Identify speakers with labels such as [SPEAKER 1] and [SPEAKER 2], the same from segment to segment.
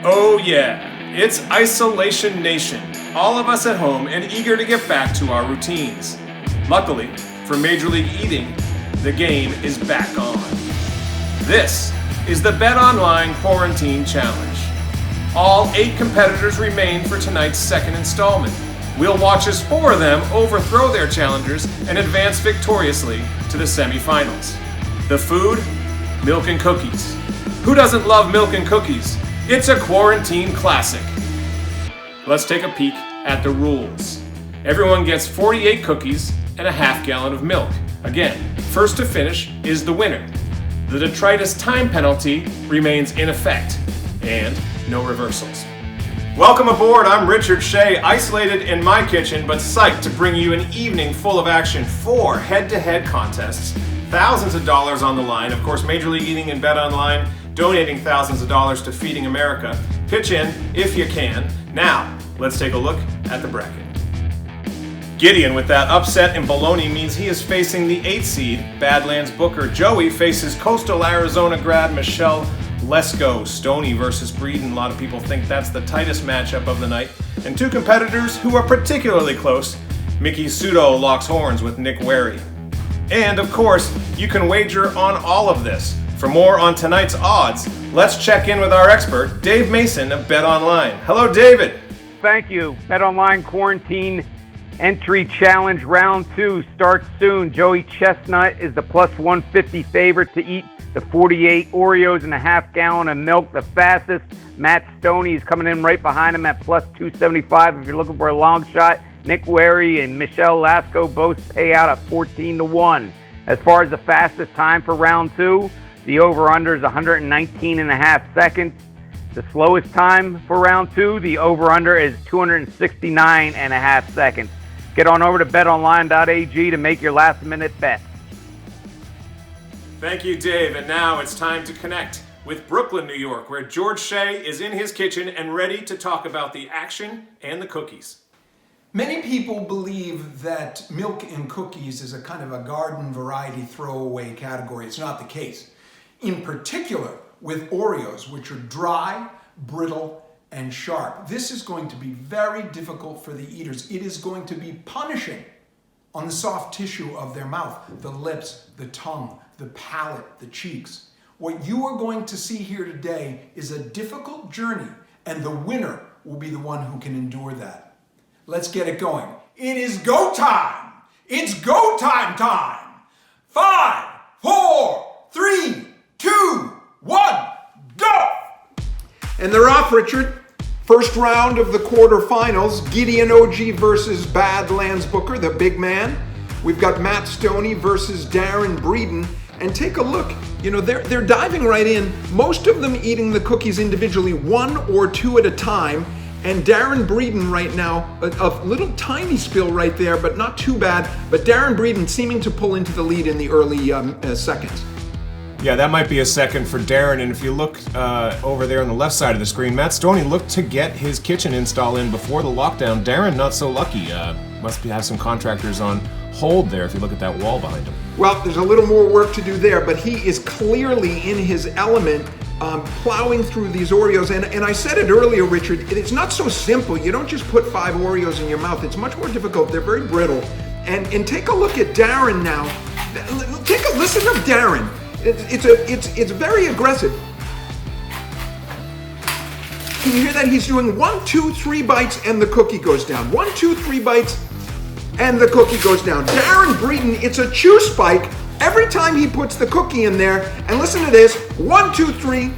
[SPEAKER 1] Oh yeah, it's Isolation Nation. All of us at home and eager to get back to our routines. Luckily, for Major League Eating, the game is back on. This is the BetOnline Quarantine Challenge. All 8 competitors remain for tonight's second installment. We'll watch as 4 of them overthrow their challengers and advance victoriously to the semifinals. The food? Milk and cookies. Who doesn't love milk and cookies? It's a quarantine classic. Let's take a peek at the rules. Everyone gets 48 cookies and a half gallon of milk. Again, first to finish is the winner. The detritus time penalty remains in effect, and no reversals. Welcome aboard, I'm Richard Shea, isolated in my kitchen, but psyched to bring you an evening full of action. 4 head-to-head contests, thousands of dollars on the line. Of course, Major League Eating and BetOnline donating thousands of dollars to Feeding America. Pitch in if you can. Now, let's take a look at the bracket. Gideon with that upset in Bologna means he is facing the 8th seed, Badlands Booker. Joey faces coastal Arizona grad Michelle Lesco. Stonie versus Breeden. A lot of people think that's the tightest matchup of the night. And 2 competitors who are particularly close. Miki Sudo locks horns with Nick Wehry. And of course, you can wager on all of this. For more on tonight's odds, let's check in with our expert, Dave Mason of BetOnline. Hello, David.
[SPEAKER 2] Thank you. BetOnline Quarantine Entry Challenge Round 2 starts soon. Joey Chestnut is the plus 150 favorite to eat the 48 Oreos and a half gallon of milk, the fastest. Matt Stonie is coming in right behind him at plus 275 if you're looking for a long shot. Nick Wehry and Michelle Lesco both pay out at 14-1. As far as the fastest time for Round 2, the over-under is 119 and a half seconds. The slowest time for Round 2, the over-under is 269 and a half seconds. Get on over to betonline.ag to make your last-minute bet.
[SPEAKER 1] Thank you, Dave. And now it's time to connect with Brooklyn, New York, where George Shea is in his kitchen and ready to talk about the action and the cookies.
[SPEAKER 3] Many people believe that milk and cookies is a kind of a garden variety throwaway category. It's not the case. In particular, with Oreos, which are dry, brittle, and sharp. This is going to be very difficult for the eaters. It is going to be punishing on the soft tissue of their mouth, the lips, the tongue, the palate, the cheeks. What you are going to see here today is a difficult journey, and the winner will be the one who can endure that. Let's get it going. It is go time! It's go time time! 5, 4, 3, 2, 1, go! And they're off, Richard. First round of the quarterfinals, Gideon OG versus Badlands Booker, the big man. We've got Matt Stonie versus Darron Breeden. And take a look, you know, they're diving right in, most of them eating the cookies individually, 1 or 2 at a time. And Darron Breeden right now, a little tiny spill right there, but not too bad. But Darron Breeden seeming to pull into the lead in the early seconds.
[SPEAKER 1] Yeah, that might be a second for Darron. And if you look over there on the left side of the screen, Matt Stonie looked to get his kitchen install in before the lockdown. Darron, not so lucky. Must have some contractors on hold there if you look at that wall behind him.
[SPEAKER 3] Well, there's a little more work to do there, but he is clearly in his element, plowing through these Oreos. And I said it earlier, Richard, it's not so simple. You don't just put 5 Oreos in your mouth. It's much more difficult. They're very brittle. And take a look at Darron now. Listen to Darron. It's very aggressive. Can you hear that? He's doing 1, 2, 3 bites and the cookie goes down. 1, 2, 3 bites and the cookie goes down. Darron Breeden, it's a chew spike every time he puts the cookie in there. And listen to this, 1, 2, 3,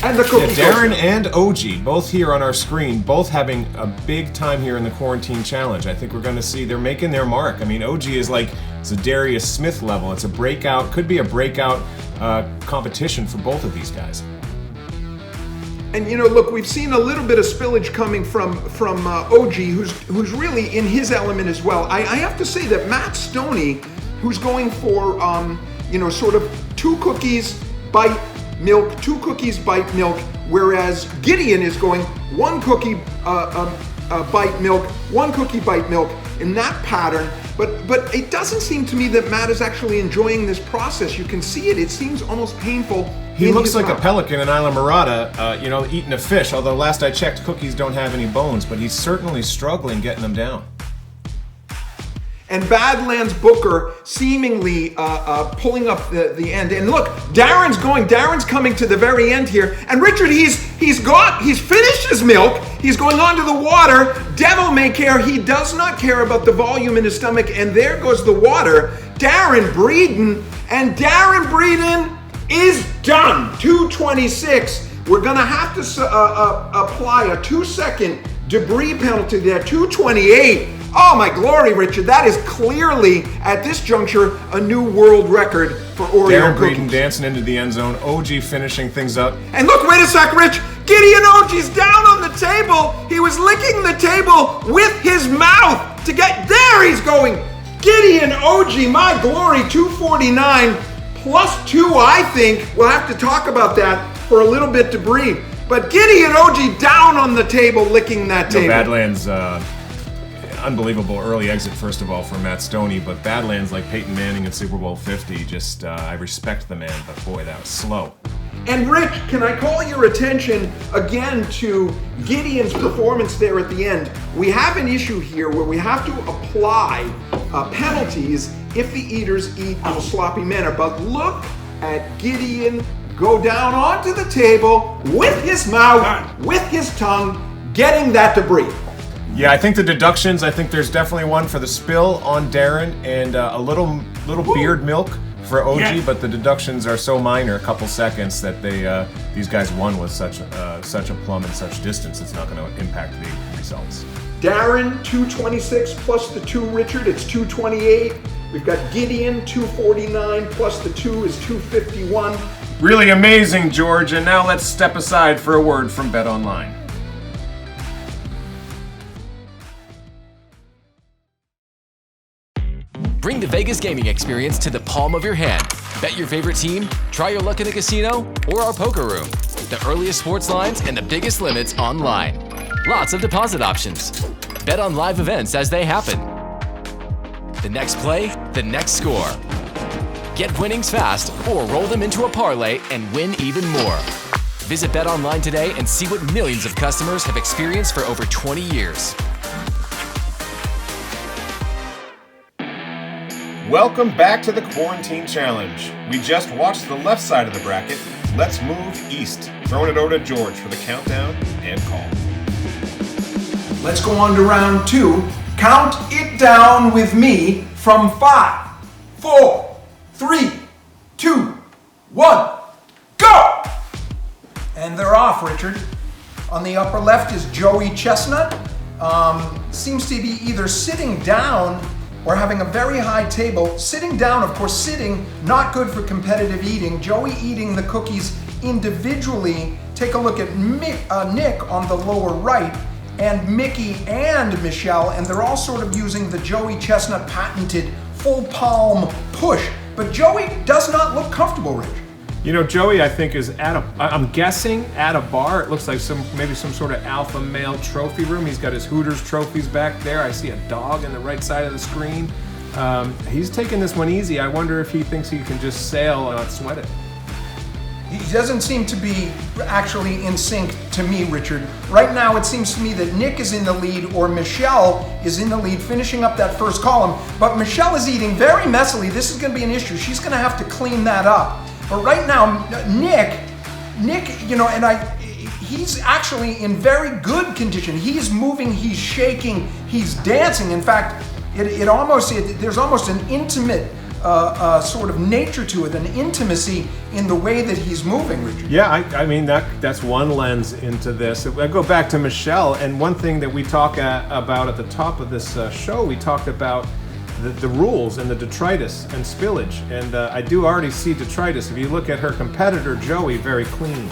[SPEAKER 3] and the cookie goes down.
[SPEAKER 1] Darron and OG, both here on our screen, both having a big time here in the quarantine challenge. I think we're going to see they're making their mark. I mean, OG is like Zadarius Smith level. It's a breakout, could be a breakout competition for both of these guys.
[SPEAKER 3] And you know, look, we've seen a little bit of spillage coming from OG, who's really in his element as well. I have to say that Matt Stonie, who's going for sort of 2 cookies, bite milk, 2 cookies, bite milk, whereas Gideon is going 1 cookie, bite milk, 1 cookie, bite milk in that pattern. But it doesn't seem to me that Matt is actually enjoying this process. You can see it. It seems almost painful.
[SPEAKER 1] He looks like a pelican in Isla Morada, eating a fish, although last I checked, cookies don't have any bones, but he's certainly struggling getting them down.
[SPEAKER 3] And Badlands Booker seemingly pulling up the end. And look, Darron's coming to the very end here. And Richard, he's finished his milk. He's going on to the water. Devil may care. He does not care about the volume in his stomach. And there goes the water. Darron Breeden. And Darron Breeden is done. 2:26. We're going to have to apply a 2-second debris penalty there. 2:28. Oh my glory, Richard. That is clearly, at this juncture, a new world record for Oreo
[SPEAKER 1] Darron
[SPEAKER 3] cookies.
[SPEAKER 1] Breeden dancing into the end zone. OG finishing things up.
[SPEAKER 3] And look, wait a sec, Rich. Gideon OG's down on the table. He was licking the table with his mouth to get, there he's going. Gideon OG, my glory, 249 plus 2, I think. We'll have to talk about that for a little bit to breathe. But Gideon OG down on the table, licking that table.
[SPEAKER 1] Badlands, unbelievable early exit, first of all, for Matt Stonie, but Badlands, like Peyton Manning in Super Bowl 50, just, I respect the man, but boy, that was slow.
[SPEAKER 3] And Rich, can I call your attention again to Gideon's performance there at the end? We have an issue here where we have to apply penalties if the eaters eat in a sloppy manner, but look at Gideon go down onto the table with his mouth, with his tongue, getting that debris.
[SPEAKER 1] Yeah, I think the deductions, I think there's definitely one for the spill on Darron and a little beard milk for OG, but the deductions are so minor, a couple seconds, that these guys won with such a plumb and such distance, it's not going to impact the results.
[SPEAKER 3] Darron, 226 plus the 2, Richard, it's 228. We've got Gideon, 249 plus the 2 is 251.
[SPEAKER 1] Really amazing, George, and now let's step aside for a word from BetOnline.
[SPEAKER 4] Bring the Vegas gaming experience to the palm of your hand. Bet your favorite team, try your luck in the casino, or our poker room. The earliest sports lines and the biggest limits online. Lots of deposit options. Bet on live events as they happen. The next play, the next score. Get winnings fast or roll them into a parlay and win even more. Visit BetOnline today and see what millions of customers have experienced for over 20 years.
[SPEAKER 1] Welcome back to the Quarantine Challenge. We just watched the left side of the bracket. Let's move east. Throwing it over to George for the countdown and call.
[SPEAKER 3] Let's go on to round 2. Count it down with me from 5, 4, 3, 2, 1, go! And they're off, Richard. On the upper left is Joey Chestnut. Seems to be either sitting down or having a very high table. Sitting down, of course, sitting, not good for competitive eating. Joey eating the cookies individually. Take a look at Nick on the lower right, and Miki and Michelle, and they're all sort of using the Joey Chestnut patented full palm push. But Joey does not look comfortable, Rich.
[SPEAKER 1] You know, Joey, I think, is I'm guessing at a bar. It looks like maybe some sort of alpha male trophy room. He's got his Hooters trophies back there. I see a dog on the right side of the screen. He's taking this one easy. I wonder if he thinks he can just sail and not sweat it.
[SPEAKER 3] He doesn't seem to be actually in sync to me, Richard. Right now, it seems to me that Nick is in the lead or Michelle is in the lead, finishing up that first column. But Michelle is eating very messily. This is going to be an issue. She's going to have to clean that up. But right now, Nick, he's actually in very good condition. He's moving, he's shaking, he's dancing. In fact, there's almost an intimate sort of nature to it, an intimacy in the way that he's moving, Richard.
[SPEAKER 1] Yeah, I mean, that's one lens into this. I go back to Michelle, and one thing that we talk about at the top of this show, we talked about the rules and the detritus and spillage, and I do already see detritus. If you look at her competitor, Joey, very clean.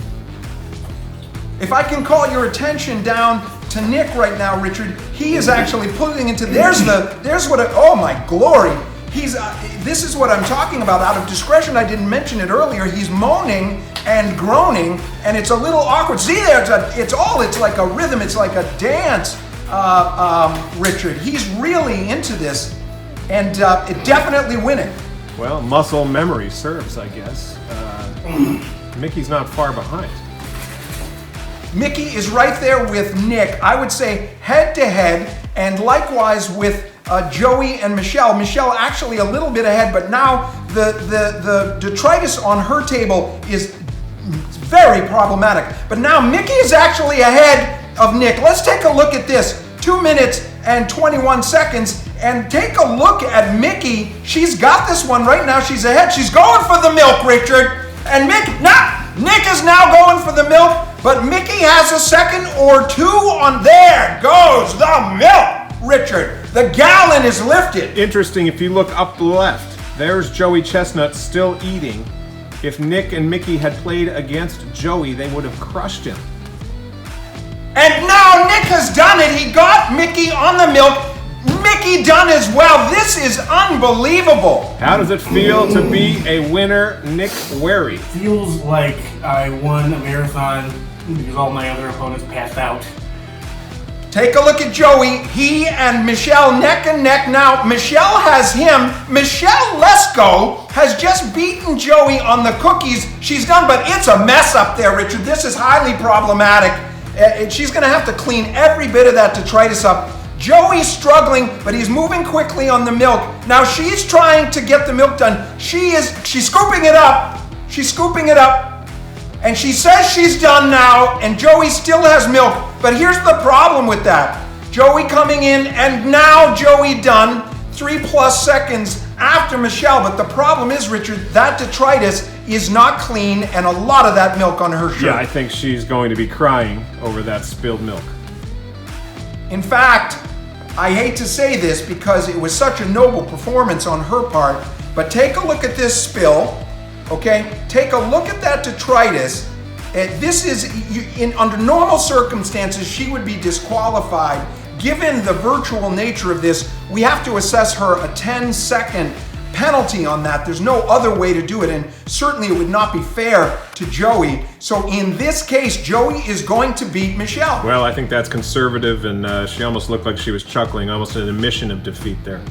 [SPEAKER 3] If I can call your attention down to Nick right now, Richard, he is actually putting into, oh my glory. This is what I'm talking about. Out of discretion, I didn't mention it earlier. He's moaning and groaning, and it's a little awkward. See there, it's like a rhythm. It's like a dance, Richard. He's really into this. and definitely winning.
[SPEAKER 1] Well, muscle memory serves, I guess. Mickey's not far behind.
[SPEAKER 3] Miki is right there with Nick. I would say head to head, and likewise with Joey and Michelle. Michelle actually a little bit ahead, but now the detritus on her table is very problematic. But now Miki is actually ahead of Nick. Let's take a look at this. 2 minutes and 21 seconds. And take a look at Miki. She's got this one right now. She's ahead. She's going for the milk, Richard. And Nick is now going for the milk, but Miki has a second or two on. There goes the milk, Richard. The gallon is lifted.
[SPEAKER 1] Interesting, if you look up left, there's Joey Chestnut still eating. If Nick and Miki had played against Joey, they would have crushed him.
[SPEAKER 3] And now Nick has done it. He got Miki on the milk. Miki done as well. This is unbelievable.
[SPEAKER 1] How does it feel to be a winner, Nick Wehry?
[SPEAKER 5] Feels like I won a marathon because all my other opponents passed out.
[SPEAKER 3] Take a look at Joey. He and Michelle neck and neck. Now, Michelle has him. Michelle Lesco has just beaten Joey on the cookies. She's done, but it's a mess up there, Richard. This is highly problematic. She's going to have to clean every bit of that detritus up. Joey's struggling, but he's moving quickly on the milk. Now she's trying to get the milk done. She's scooping it up. She's scooping it up. And she says she's done now, and Joey still has milk. But here's the problem with that. Joey coming in, and now Joey done 3+ seconds after Michelle. But the problem is, Richard, that detritus is not clean, and a lot of that milk on her shirt.
[SPEAKER 1] Yeah, I think she's going to be crying over that spilled milk.
[SPEAKER 3] In fact, I hate to say this because it was such a noble performance on her part, but take a look at this spill, okay? Take a look at that detritus. This is, under normal circumstances, she would be disqualified. Given the virtual nature of this, we have to assess her a 10-second penalty on that. There's no other way to do it, and certainly it would not be fair to Joey. So in this case, Joey is going to beat Michelle.
[SPEAKER 1] Well, I think that's conservative, and she almost looked like she was chuckling, almost an admission of defeat there.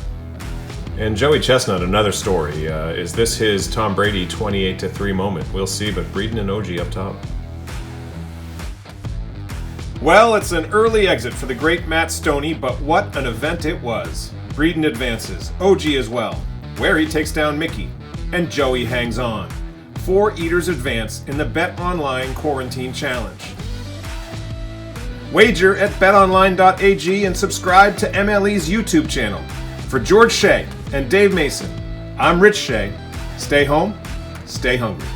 [SPEAKER 1] And Joey Chestnut, another story. Is this his Tom Brady 28-3 moment? We'll see, but Breeden and OG up top. Well, it's an early exit for the great Matt Stonie, but what an event it was. Breeden advances, OG as well. Wehry takes down Miki, and Joey hangs on. 4 eaters advance in the BetOnline Quarantine Challenge. Wager at betonline.ag and subscribe to MLE's YouTube channel. For George Shea and Dave Mason, I'm Rich Shea. Stay home, stay hungry.